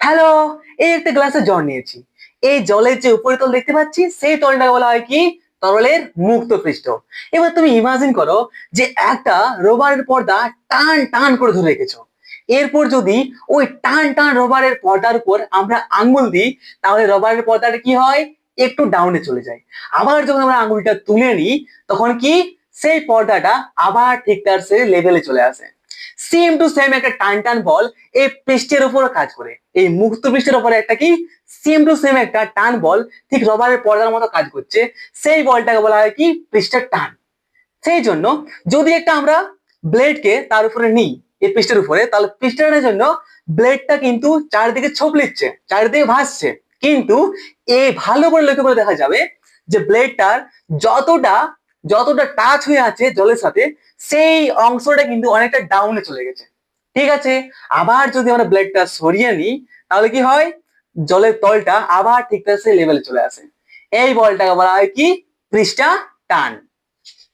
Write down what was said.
Hello, এই একটা গ্লাসে জল নিয়েছি। এই জলের যে উপরিতল দেখতে পাচ্ছি সেই তলটাকে বলা হয় কি? তরলের মুক্ত পৃষ্ঠ। এবার তুমি ইমাজিন করো যে একটা রবারের পর্দা টান টান করে ধরে রেখেছো। এরপর যদি ওই টান টান রবারের পর্দার উপর আমরা আঙ্গুল দিই, তাহলে রবারের পর্দাটা কি হয়? একটু ডাউনে চলে যায়। আবার যখন আমরা আঙ্গুলটা তুলে নিই, তখন কি সেই পর্দাটা আবার ঠিক তার সে লেভেলে চলে আসে। সেম টু সেম একটা টান টান বল এই পৃষ্ঠের উপরও কাজ করে। এই মুক্ত পৃষ্ঠের উপরে একটা কি সেম টু সেম একটা টান বল ঠিক রবারের পর্দার মতো কাজ করছে। সেই বলটাকে বলা হয় কি? পৃষ্ঠের টান। সেই জন্য যদি একটা আমরা ব্লেডকে তার উপরে নিই, এই পৃষ্ঠের উপরে, তাহলে পৃষ্ঠের জন্য ব্লেডটা কিন্তু চারিদিকে ছোপ লিচ্ছে, চারিদিকে ভাসছে। কিন্তু এই ভালো করে লক্ষ্য করে দেখা যাবে যে ব্লেডটার যতটা যতটা টাচ হয়ে আছে জলের সাথে, সেই অংশটা কিন্তু অনেকটা ডাউনে চলে গেছে। ঠিক আছে, আবার যদি আমরা ব্লেডটা সরিয়ে নিই, তাহলে কি হয়? জলের তলটা আবার ঠিক সেই লেভেলে চলে আসে। এই বলটাকে বলা হয় কি? পৃষ্ঠা টান।